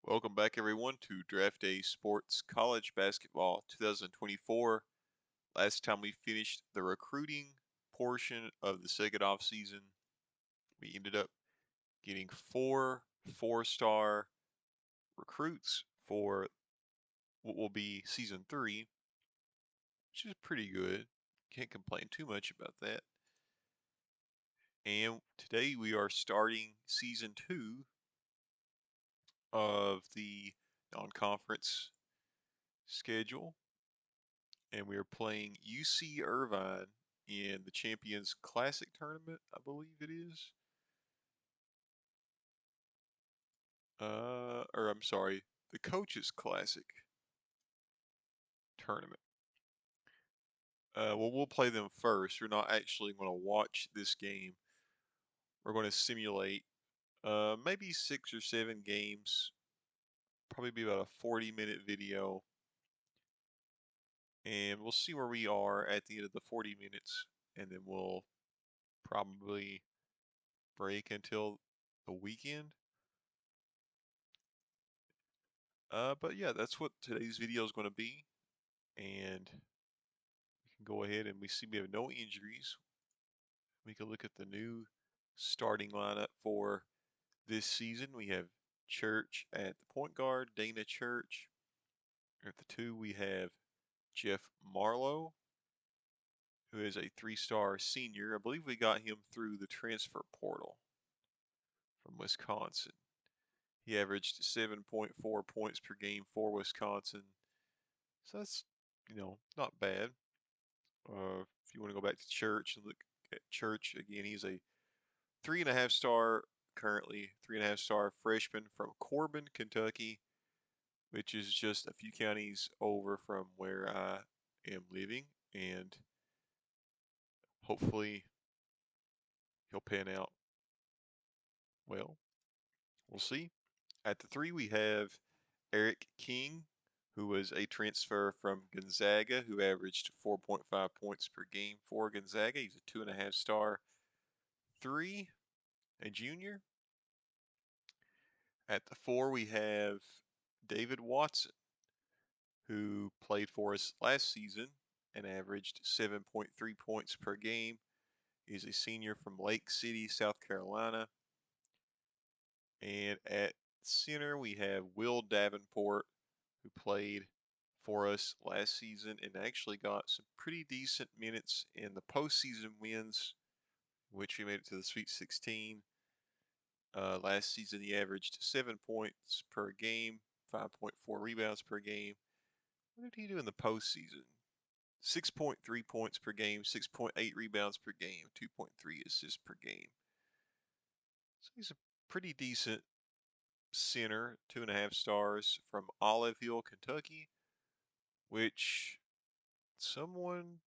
Welcome back, everyone, to Draft Day Sports College Basketball 2024. Last time we finished the recruiting portion of the second off season, we ended up getting four-star recruits for what will be season 3, which is pretty good. Can't complain too much about that. And today we are starting season 2 of the non-conference schedule. And we are playing UC Irvine in the Champions Classic tournament, I believe it is. Or I'm sorry, the Coaches Classic tournament. Well, we'll play them first. We're not actually going to watch this game. We're going to simulate maybe 6 or 7 games. Probably be about a 40-minute video. And we'll see where we are at the end of the 40 minutes. And then we'll probably break until the weekend. But yeah, that's what today's video is going to be. And we can go ahead and we see we have no injuries. We can look at the new starting lineup for this season. We have Church at the point guard, Dana Church. At the 2, we have Jeff Marlowe, who is a 3-star senior. I believe we got him through the transfer portal from Wisconsin. He averaged 7.4 points per game for Wisconsin. So that's, not bad. If you want to go back to Church and look at Church again, he's a 3.5-star, currently 3.5-star freshman from Corbin, Kentucky, which is just a few counties over from where I am living, and hopefully he'll pan out well. We'll see. At the 3, we have Eric King, who was a transfer from Gonzaga, who averaged 4.5 points per game for Gonzaga. He's a 2.5-star 3, a junior. At the 4, we have David Watson, who played for us last season and averaged 7.3 points per game. He's a senior from Lake City, South Carolina. And at center, we have Will Davenport, who played for us last season and actually got some pretty decent minutes in the postseason wins, which we made it to the Sweet 16. Last season, he averaged 7 points per game, 5.4 rebounds per game. What did he do in the postseason? 6.3 points per game, 6.8 rebounds per game, 2.3 assists per game. So he's a pretty decent center, 2.5 stars from Olive Hill, Kentucky, which someone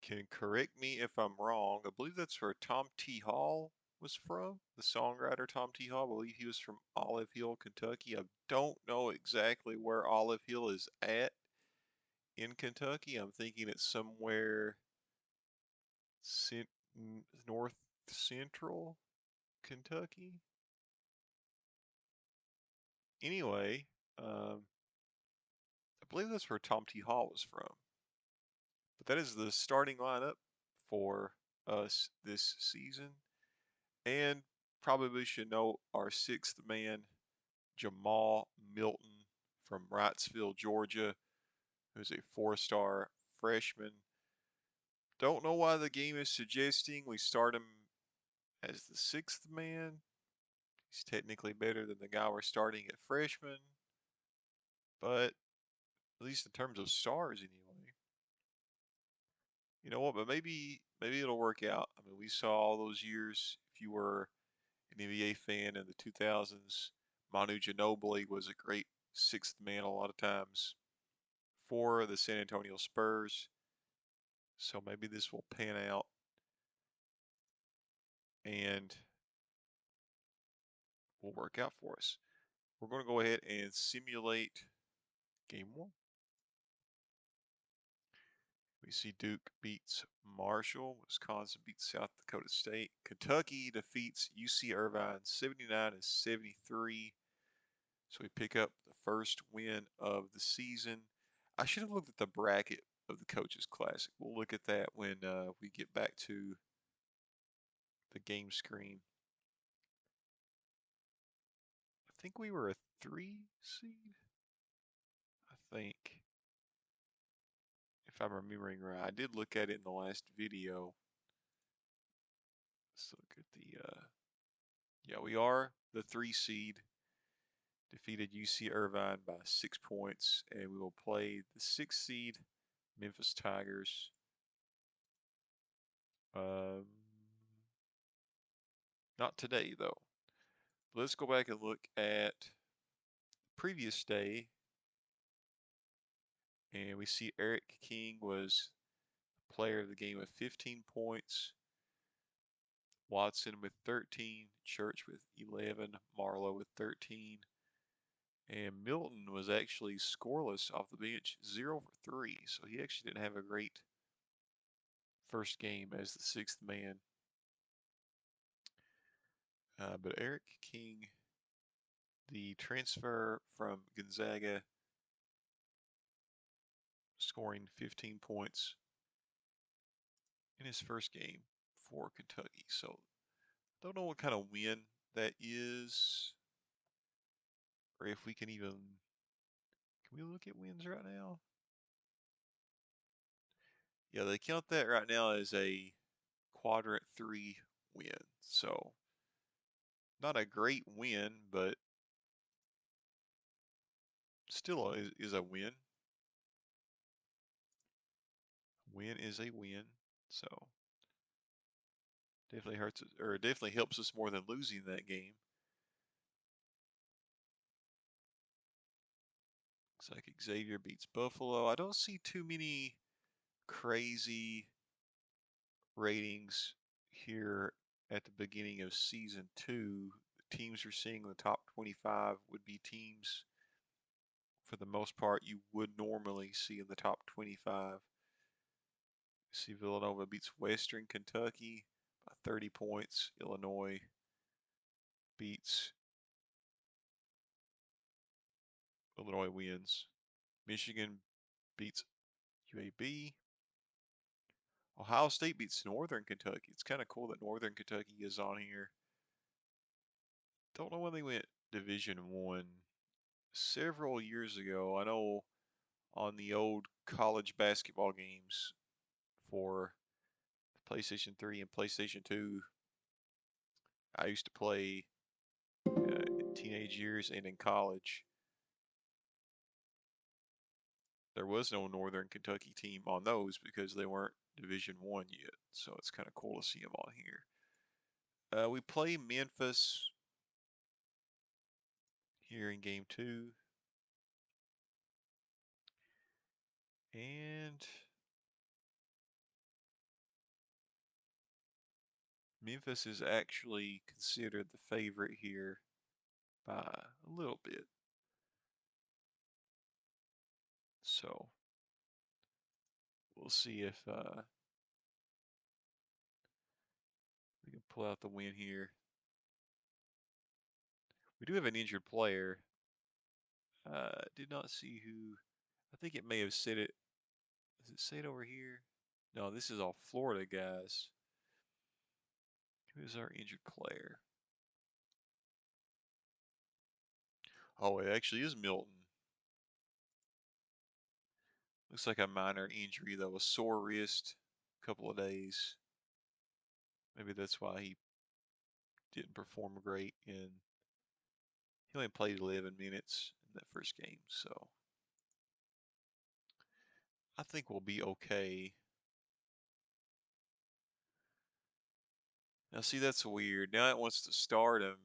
can correct me if I'm wrong. I believe that's where Tom T. Hall was from, the songwriter Tom T. Hall. I believe he was from Olive Hill, Kentucky. I don't know exactly where Olive Hill is at in Kentucky. I'm thinking it's somewhere north central Kentucky. Anyway, I believe that's where Tom T. Hall was from. But that is the starting lineup for us this season. And probably should know our 6th man, Jamal Milton from Wrightsville, Georgia, who's a 4-star freshman. Don't know why the game is suggesting we start him as the 6th man. He's technically better than the guy we're starting at freshman, but at least in terms of stars anyway. You know what? But maybe it'll work out. I mean, we saw all those years. If you were an NBA fan in the 2000s, Manu Ginobili was a great 6th man a lot of times for the San Antonio Spurs. So maybe this will pan out and will work out for us. We're going to go ahead and simulate game 1. We see Duke beats Marshall. Wisconsin beats South Dakota State. Kentucky defeats UC Irvine 79-73. So we pick up the first win of the season. I should have looked at the bracket of the Coaches Classic. We'll look at that when we get back to the game screen. I think we were a 3 seed. I think, if I'm remembering right. I did look at it in the last video. Let's look at the, yeah, we are the 3 seed. Defeated UC Irvine by 6 points, and we will play the 6th seed Memphis Tigers. Not today, though. Let's go back and look at the previous day, and we see Eric King was player of the game with 15 points. Watson with 13, Church with 11, Marlowe with 13, and Milton was actually scoreless off the bench, 0 for 3. So he actually didn't have a great first game as the 6th man. But Eric King, the transfer from Gonzaga, scoring 15 points in his first game for Kentucky. So don't know what kind of win that is, or if we can even, can we look at wins right now? Yeah, they count that right now as a quadrant 3 win. So not a great win, but still is a win. Win is a win. So definitely hurts us, or definitely helps us more than losing that game. Looks like Xavier beats Buffalo. I don't see too many crazy ratings here at the beginning of season 2. The teams you're seeing in the top 25 would be teams, for the most part, you would normally see in the top 25. See Villanova beats Western Kentucky by 30 points. Illinois beats, Illinois wins. Michigan beats UAB. Ohio State beats Northern Kentucky. It's kind of cool that Northern Kentucky is on here. Don't know when they went Division One. Several years ago, I know on the old college basketball games for PlayStation 3 and PlayStation 2, I used to play in teenage years and in college. There was no Northern Kentucky team on those because they weren't Division One yet. So it's kind of cool to see them on here. We play Memphis here in game 2. And Memphis is actually considered the favorite here by a little bit. So we'll see if we can pull out the win here. We do have an injured player. Did not see who. I think it may have said it. Does it say it over here? No, this is all Florida guys. Who is our injured player? Oh, it actually is Milton. Looks like a minor injury though, a sore wrist, a couple of days. Maybe that's why he didn't perform great in. He only played 11 minutes in that first game, so I think we'll be okay. Now, see, that's weird. Now it wants to start him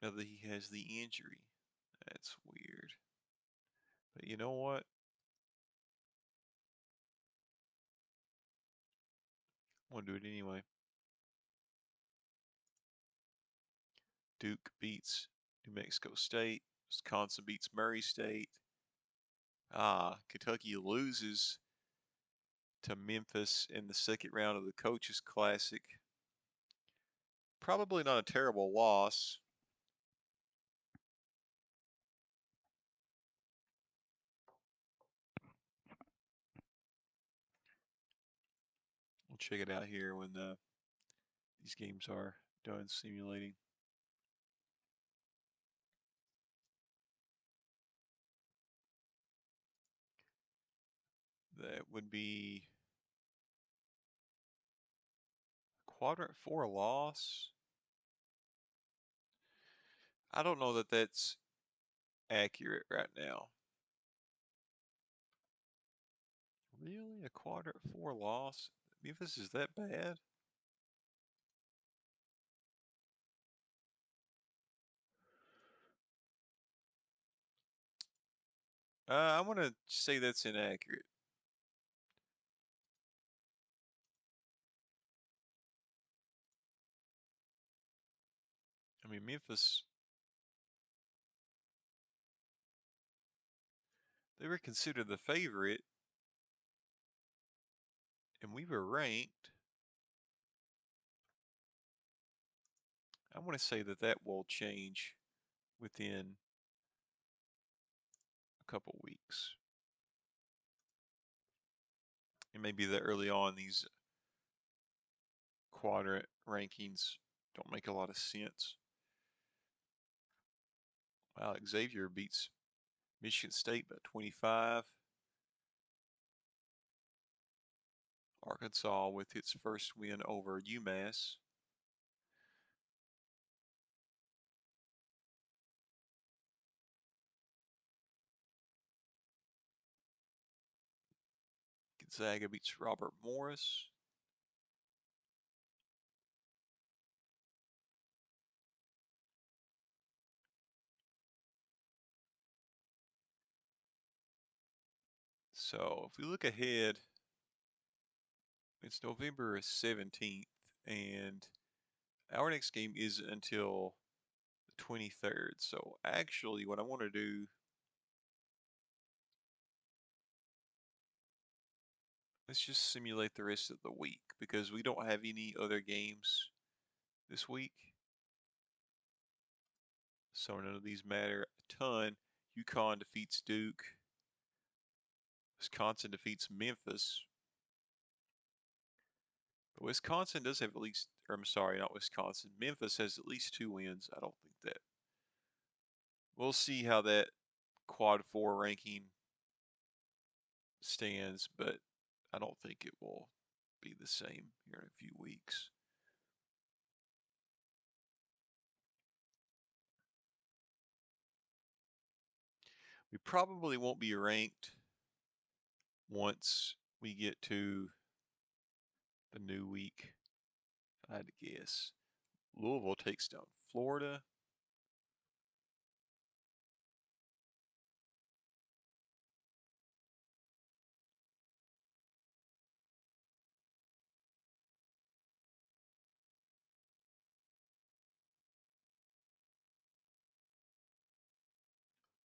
now that he has the injury. That's weird. But you know what? I'm going to do it anyway. Duke beats New Mexico State. Wisconsin beats Murray State. Kentucky loses to Memphis in the second round of the Coaches Classic. Probably not a terrible loss. check it out here when these games are done simulating. That would be quadrant 4 loss. I don't know that that's accurate right now. Really? A quadrant 4 loss? Memphis is that bad? I'm going to say that's inaccurate. I mean, Memphis, they were considered the favorite, and we were ranked. I want to say that that will change within a couple weeks. It may be that early on these quadrant rankings don't make a lot of sense. Wow, Xavier beats Michigan State by 25. Arkansas with its first win over UMass. Gonzaga beats Robert Morris. So if we look ahead, it's November 17th, and our next game isn't until the 23rd. So actually, what I want to do, let's just simulate the rest of the week because we don't have any other games this week. So none of these matter a ton. UConn defeats Duke. Wisconsin defeats Memphis. But Wisconsin does have at least, or I'm sorry, not Wisconsin. Memphis has at least 2 wins. I don't think that. We'll see how that quad 4 ranking stands, but I don't think it will be the same here in a few weeks. We probably won't be ranked once we get to the new week, if I had to guess. Louisville takes down Florida.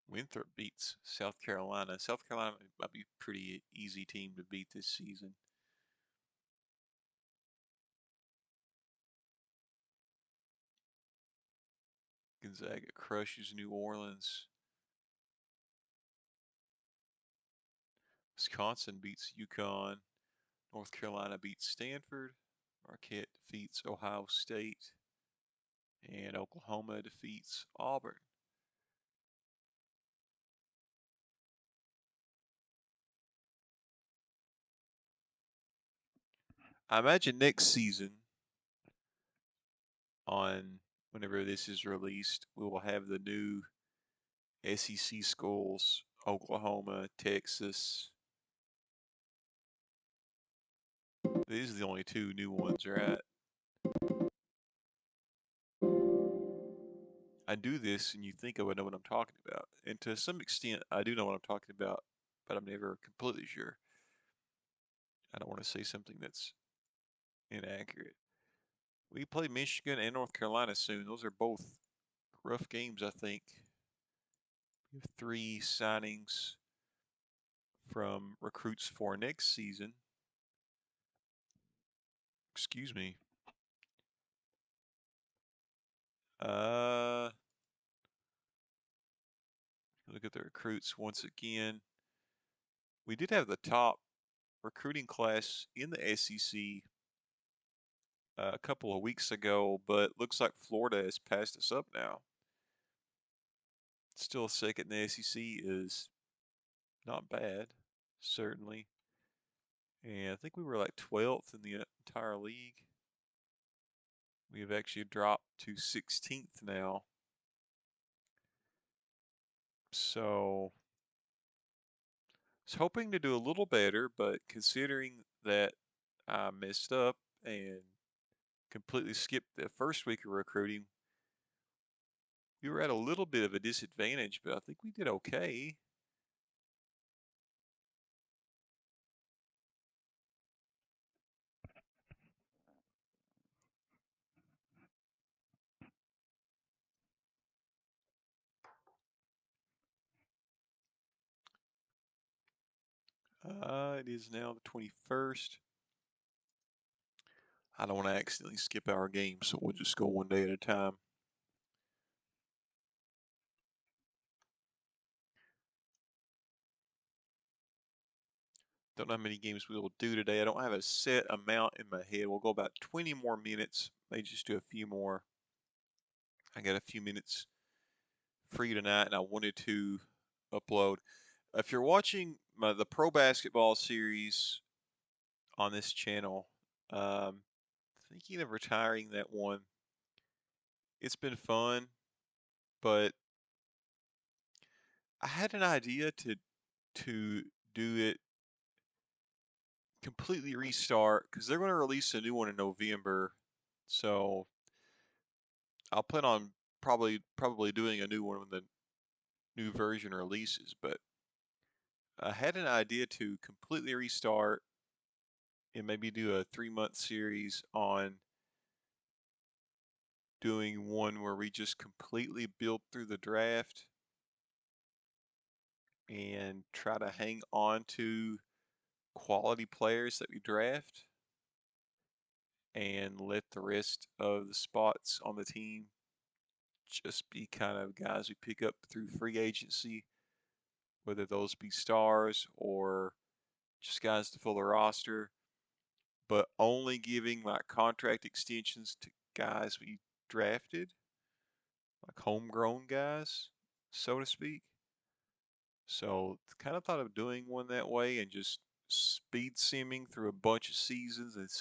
Winthrop beats South Carolina. South Carolina might be a pretty easy team to beat this season. Gonzaga crushes New Orleans. Wisconsin beats UConn. North Carolina beats Stanford. Marquette defeats Ohio State. And Oklahoma defeats Auburn. I imagine next season, on whenever this is released, we will have the new SEC schools, Oklahoma, Texas. These are the only 2 new ones, right? I do this and you think I would know what I'm talking about. And to some extent, I do know what I'm talking about, but I'm never completely sure. I don't want to say something that's inaccurate. We play Michigan and North Carolina soon. Those are both rough games, I think. We have 3 signings from recruits for next season. Excuse me. Look at the recruits once again. We did have the top recruiting class in the SEC a couple of weeks ago, but looks like Florida has passed us up now. Still second in the SEC is not bad, certainly. And I think we were like 12th in the entire league. We have actually dropped to 16th now. So I was hoping to do a little better, but considering that I messed up and completely skipped the first week of recruiting, we were at a little bit of a disadvantage, but I think we did okay. It is now the 21st. I don't want to accidentally skip our game, so we'll just go one day at a time. Don't know how many games we will do today. I don't have a set amount in my head. We'll go about 20 more minutes. May just do a few more. I got a few minutes free tonight, and I wanted to upload. If you're watching the pro basketball series on this channel, thinking of retiring that one. It's been fun, but I had an idea to do it completely restart because they're going to release a new one in November. So I'll plan on probably doing a new one when the new version releases. But I had an idea to completely restart and maybe do a 3-month series on doing one where we just completely build through the draft and try to hang on to quality players that we draft and let the rest of the spots on the team just be kind of guys we pick up through free agency, whether those be stars or just guys to fill the roster, but only giving like contract extensions to guys we drafted, like homegrown guys, so to speak. So kind of thought of doing one that way and just speed simming through a bunch of seasons and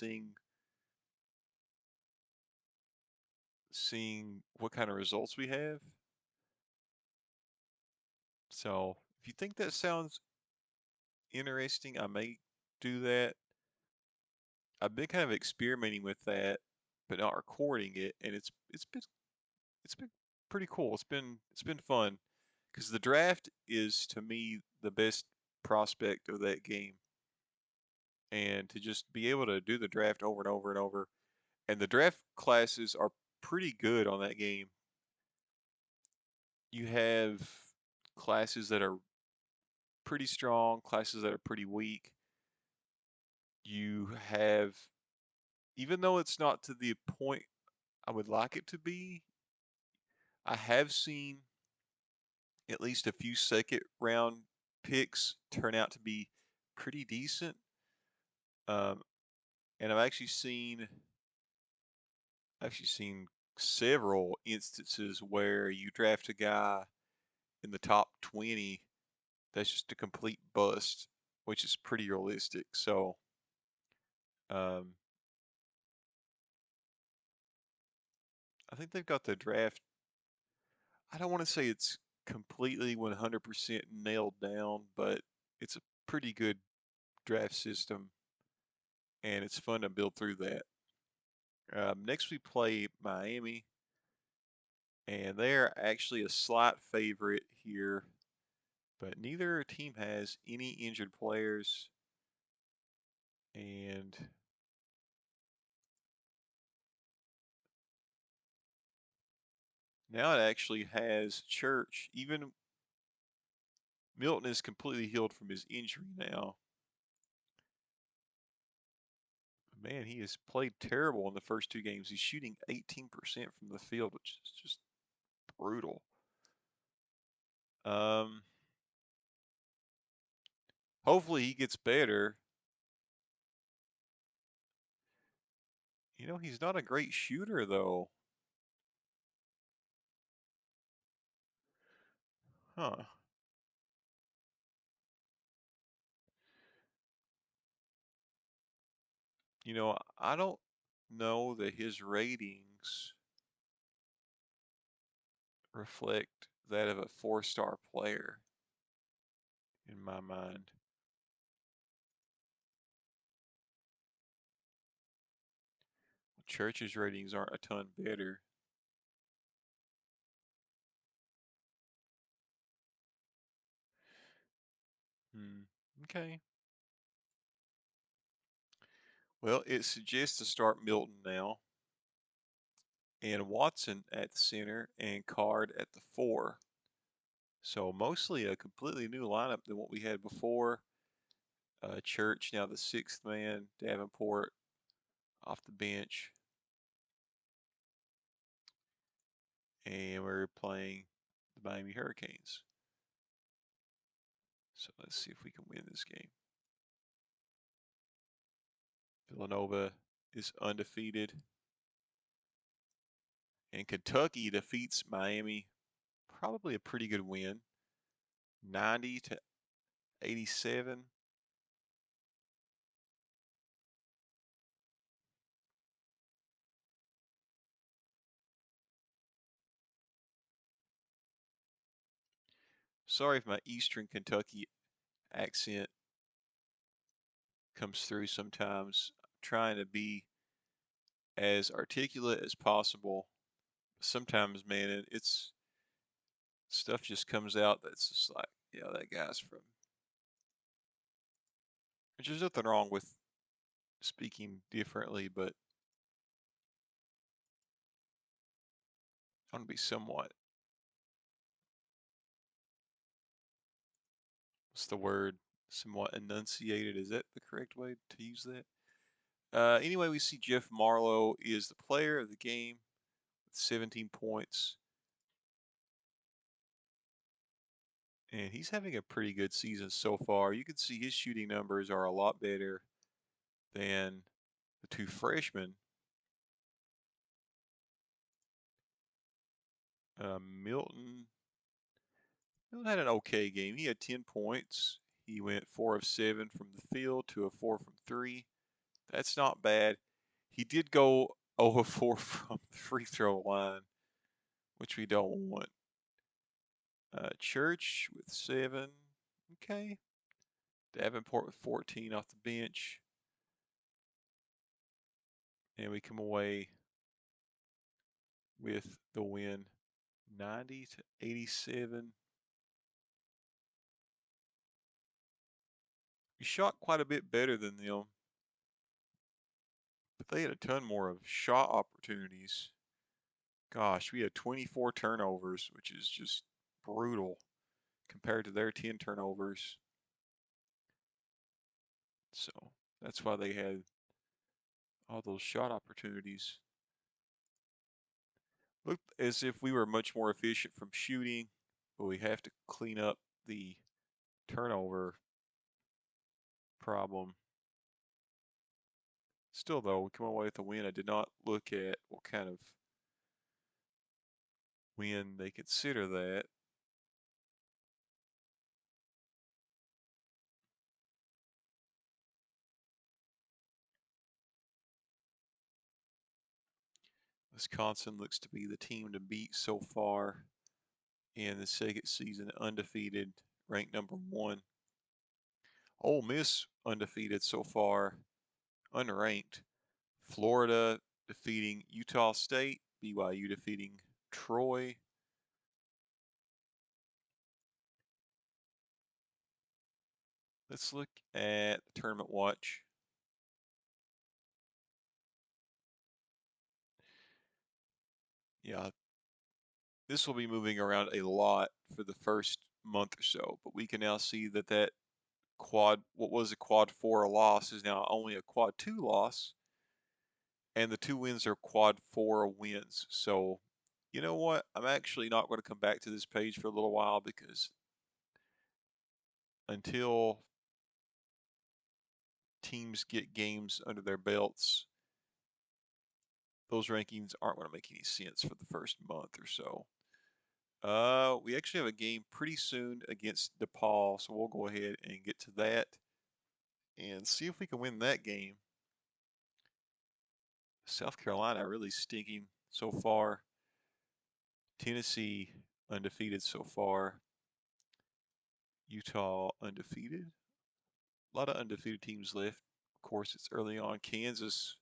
seeing what kind of results we have. So if you think that sounds interesting, I may do that. I've been kind of experimenting with that, but not recording it, and it's been pretty cool. It's been fun because the draft is to me the best prospect of that game, and to just be able to do the draft over and over and over, and the draft classes are pretty good on that game. You have classes that are pretty strong, classes that are pretty weak. You have, even though it's not to the point I would like it to be, I have seen at least a few second round picks turn out to be pretty decent. Um, and I've actually seen several instances where you draft a guy in the top 20 that's just a complete bust, which is pretty realistic. So um, I think they've got the draft. I don't want to say it's completely 100% nailed down, but it's a pretty good draft system, and it's fun to build through that. Next, we play Miami, and they're actually a slight favorite here, but neither team has any injured players. And now it actually has Church. Even Milton is completely healed from his injury now. Man, he has played terrible in the first 2 games. He's shooting 18% from the field, which is just brutal. Um, Hopefully he gets better. You know, he's not a great shooter, though. Huh. You know, I don't know that his ratings reflect that of a four-star player in my mind. Church's ratings aren't a ton better. Hmm. Okay. Well, it suggests to start Milton now, and Watson at the center, and Card at the 4. So mostly a completely new lineup than what we had before. Church now the sixth man, Davenport off the bench, and we're playing the Miami Hurricanes. So let's see if we can win this game. Villanova is undefeated, and Kentucky defeats Miami. Probably a pretty good win, 90-87. Sorry if my Eastern Kentucky accent comes through sometimes. I'm trying to be as articulate as possible. Sometimes, man, it's stuff just comes out that's just like, yeah, that guy's from. Which there's nothing wrong with speaking differently, but I want to be somewhat. What's the word? Somewhat enunciated. Is that the correct way to use that? Anyway, we see Jeff Marlowe is the player of the game with 17 points. And he's having a pretty good season so far. You can see his shooting numbers are a lot better than the two freshmen. Milton had an okay game. He had 10 points. He went 4 of 7 from the field, 2 of 4 from 3. That's not bad. He did go 0 of 4 from the free throw line, which we don't want. Church with 7. Okay. Davenport with 14 off the bench. And we come away with the win 90-87. We shot quite a bit better than them, but they had a ton more of shot opportunities. Gosh, we had 24 turnovers, which is just brutal compared to their 10 turnovers. So that's why they had all those shot opportunities. Looked as if we were much more efficient from shooting, but we have to clean up the turnover problem. Still, though, we come away with a win. I did not look at what kind of win they consider that. Wisconsin looks to be the team to beat so far in the second season, undefeated, ranked number 1. Ole Miss undefeated so far, unranked. Florida defeating Utah State, BYU defeating Troy. Let's look at the tournament watch. Yeah, this will be moving around a lot for the first month or so, but we can now see that what was a quad 4 loss is now only a quad 2 loss, and the 2 wins are quad 4 wins. So, you know what? I'm actually not going to come back to this page for a little while because until teams get games under their belts, those rankings aren't going to make any sense for the first month or so. We actually have a game pretty soon against DePaul, so we'll go ahead and get to that and see if we can win that game. South Carolina really stinking so far. Tennessee undefeated so far. Utah undefeated. A lot of undefeated teams left. Of course, it's early on. Kansas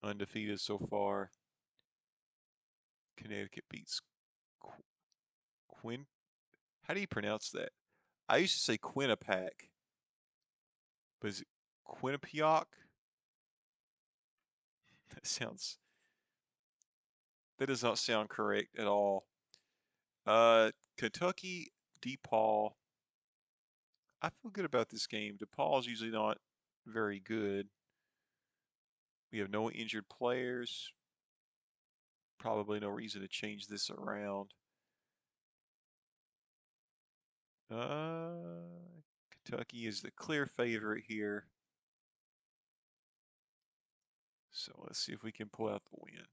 undefeated so far. Connecticut beats Quinn. How do you pronounce that? I used to say Quinnipiac, but is it Quinnipiac? That sounds. That does not sound correct at all. Kentucky, DePaul. I feel good about this game. DePaul is usually not very good. We have no injured players. Probably no reason to change this around. Kentucky is the clear favorite here. So let's see if we can pull out the win.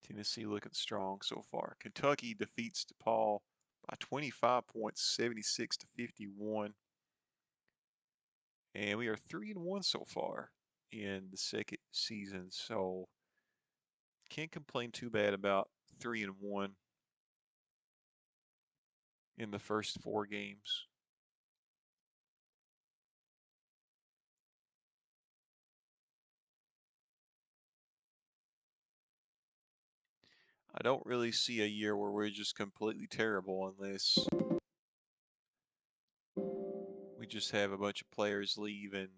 Tennessee looking strong so far. Kentucky defeats DePaul by 25 points, 76 to 51. And we are 3-1 so far in the second season. So can't complain too bad about 3-1 in the first 4 games. I don't really see a year where we're just completely terrible unless we just have a bunch of players leave and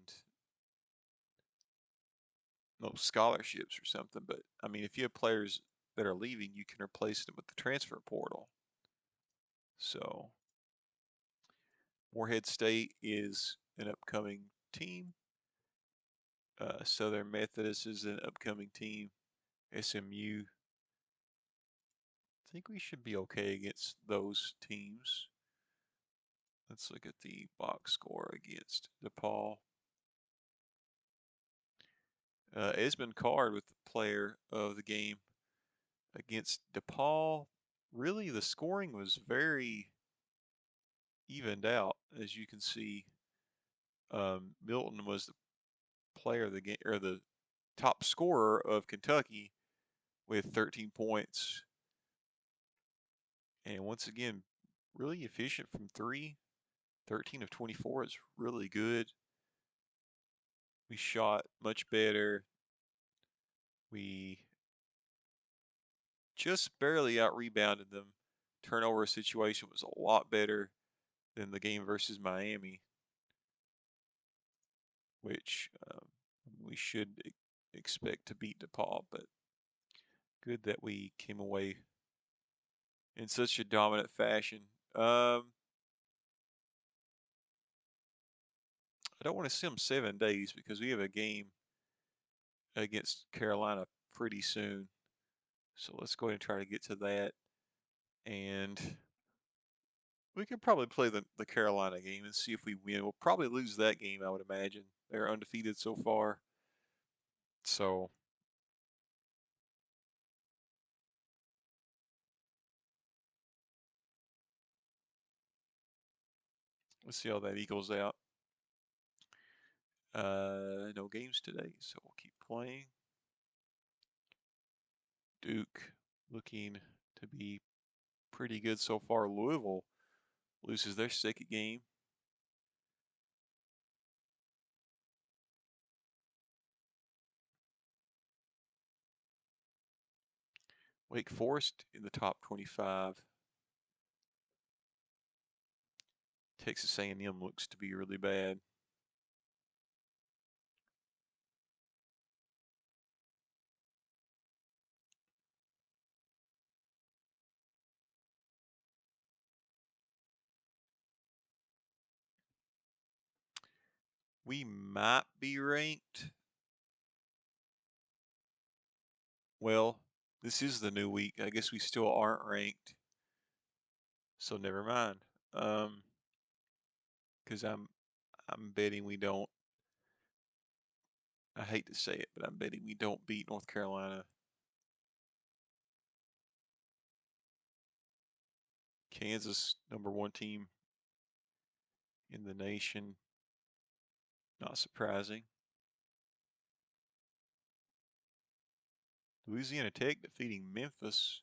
no scholarships or something. But I mean, if you have players that are leaving, you can replace them with the transfer portal. So Morehead State is an upcoming team. Southern Methodist is an upcoming team. SMU. I think we should be okay against those teams. Let's look at the box score against DePaul. Esmond Card with the player of the game against DePaul. Really, the scoring was very evened out, as you can see. Milton was the player of the game, or the top scorer of Kentucky with 13 points. And once again, really efficient from 3. 13 of 24 is really good. We shot much better. We just barely out rebounded them. Turnover situation was a lot better than the game versus Miami, which we should expect to beat DePaul, but good that we came away in such a dominant fashion. I don't want to sim 7 days because we have a game against Carolina pretty soon. So let's go ahead and try to get to that. And we could probably play the Carolina game and see if we win. We'll probably lose that game, I would imagine. They're undefeated so far. So let's see how that equals out. No games today, so we'll keep playing. Duke looking to be pretty good so far. Louisville loses their second game. Wake Forest in the top 25. Texas A&M looks to be really bad. We might be ranked. Well, this is the new week. I guess we still aren't ranked. So never mind. because I'm betting we don't. I hate to say it, but I'm betting we don't beat North Carolina. Kansas, #1 team in the nation. Not surprising. Louisiana Tech defeating Memphis.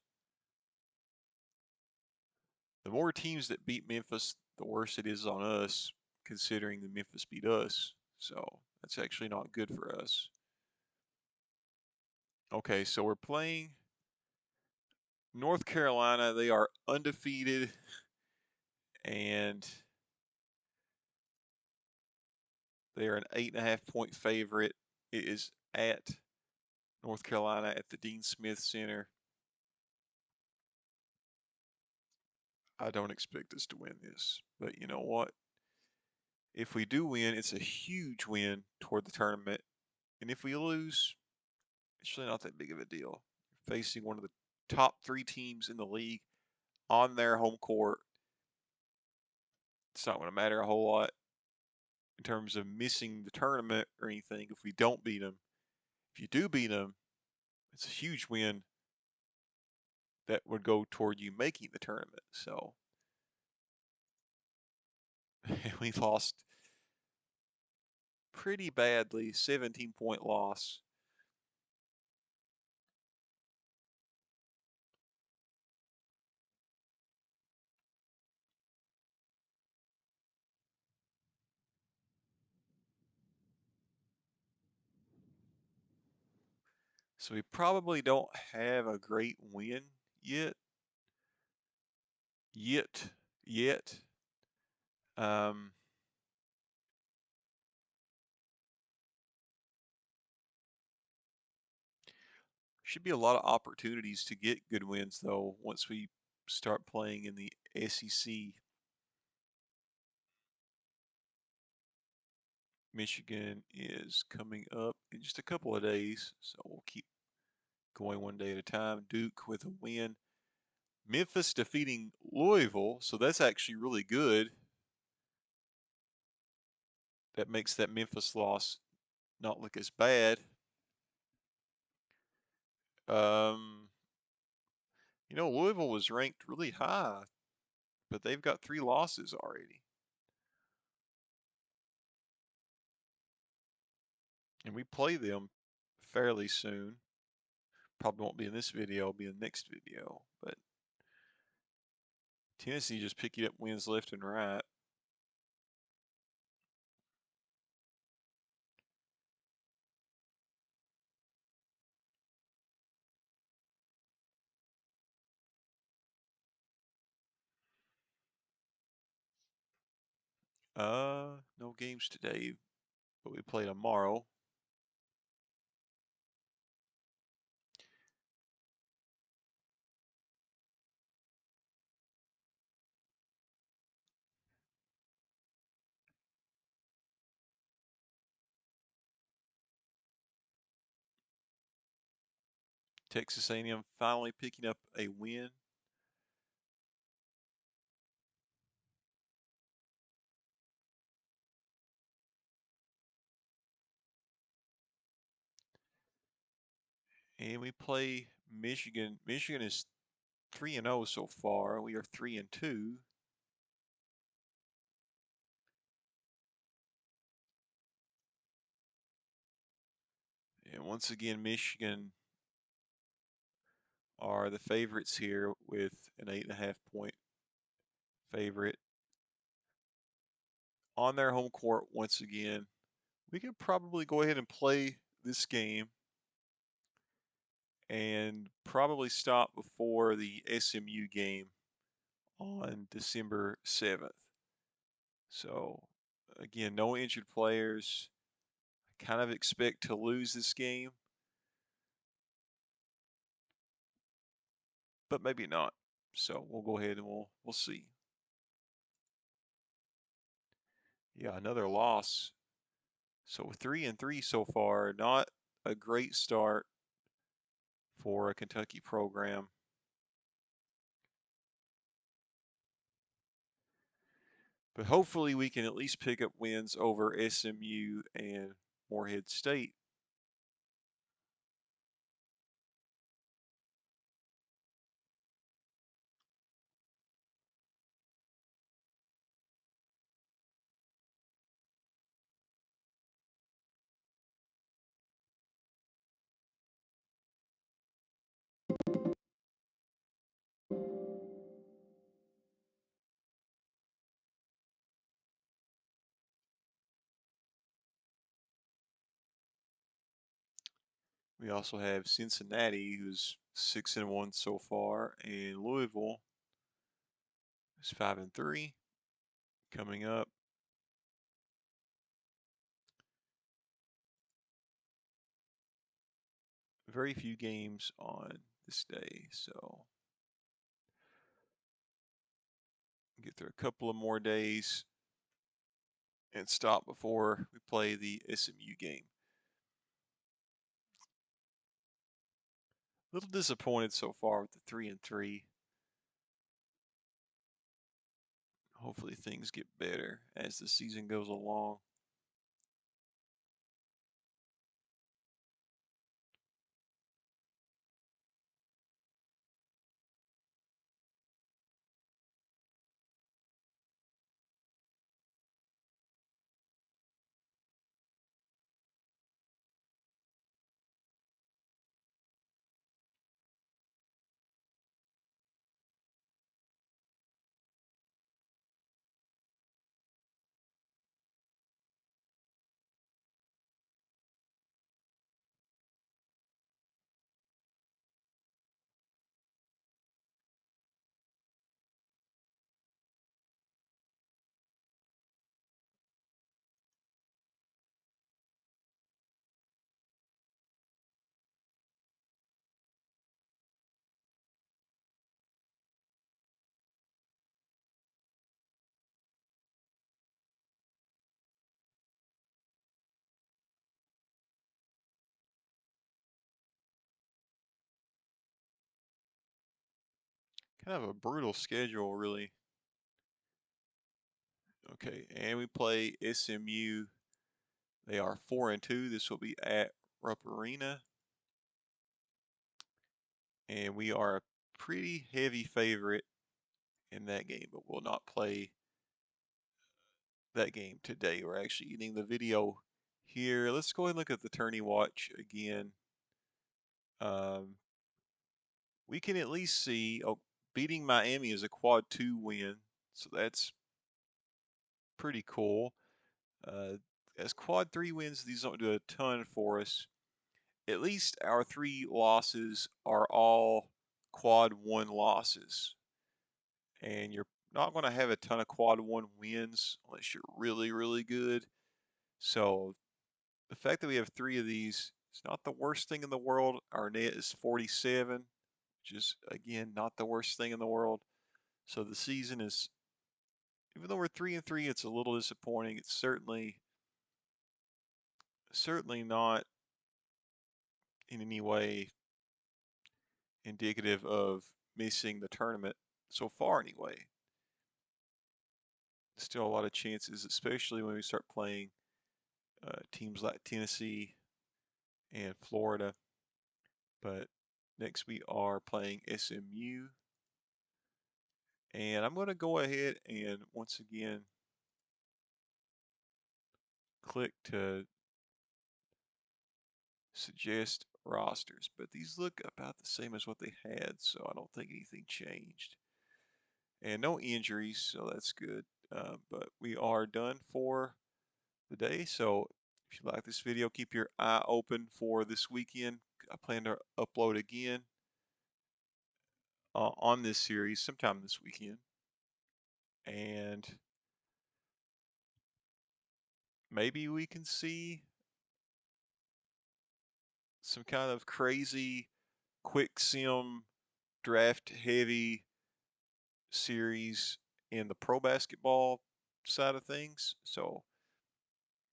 The more teams that beat Memphis, the worse it is on us, considering that Memphis beat us. So that's actually not good for us. Okay, so we're playing North Carolina. They are undefeated, and they are an 8.5-point favorite. It is at North Carolina at the Dean Smith Center. I don't expect us to win this, but you know what? If we do win, it's a huge win toward the tournament. And if we lose, it's really not that big of a deal. Facing one of the top 3 teams in the league on their home court, it's not going to matter a whole lot in terms of missing the tournament or anything if we don't beat them. If you do beat them, it's a huge win that would go toward you making the tournament. So we lost pretty badly, 17-point loss. So we probably don't have a great win yet. Yet. Um, should be a lot of opportunities to get good wins, though, once we start playing in the SEC. Michigan is coming up in just a couple of days, so we'll keep going one day at a time. Duke with a win. Memphis defeating Louisville, so that's actually really good. That makes that Memphis loss not look as bad. Um, Louisville was ranked really high, but they've got 3 losses already. And we play them fairly soon. Probably won't be in this video, it'll be in the next video. But Tennessee just picking up wins left and right. No games today, but we play tomorrow. Texas A&M finally picking up a win. And we play Michigan. Michigan is 3-0 so far. We are 3-2. And once again, Michigan are the favorites here with an 8.5-point favorite. On their home court once again. We can probably go ahead and play this game and probably stop before the SMU game on December 7th. So, again, no injured players. I kind of expect to lose this game, but maybe not. So we'll go ahead and we'll see. Yeah, another loss. So 3-3 so far. Not a great start for a Kentucky program. But hopefully we can at least pick up wins over SMU and Morehead State. We also have Cincinnati, who's 6-1 so far, and Louisville is 5-3 coming up. Very few games on this day, so get through a couple of more days and stop before we play the SMU game. A little disappointed so far with the 3-3. Hopefully things get better as the season goes along. Kind of a brutal schedule, really. Okay, and we play SMU. They are 4-2. This will be at Rupp Arena. And we are a pretty heavy favorite in that game, but we'll not play that game today. We're actually getting the video here. Let's go ahead and look at the tourney watch again. We can at least see, oh, beating Miami is a quad 2 win, so that's pretty cool. As quad 3 wins, these don't do a ton for us. At least our 3 losses are all quad 1 losses. And you're not going to have a ton of quad 1 wins unless you're really, really good. So the fact that we have 3 of these is not the worst thing in the world. Our net is 47, which is, again, not the worst thing in the world. So the season is, even though we're 3-3, it's a little disappointing. It's certainly not in any way indicative of missing the tournament so far anyway. Still a lot of chances, especially when we start playing teams like Tennessee and Florida. But next we are playing SMU. And I'm going to go ahead and once again click to suggest rosters. But these look about the same as what they had, so I don't think anything changed. And no injuries, so that's good. But we are done for the day. So if you like this video, keep your eye open for this weekend. I plan to upload again on this series sometime this weekend. And maybe we can see some kind of crazy quick sim draft heavy series in the pro basketball side of things. So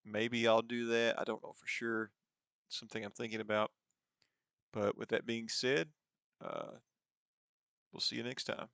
maybe I'll do that. I don't know for sure. Something I'm thinking about. But with that being said, we'll see you next time.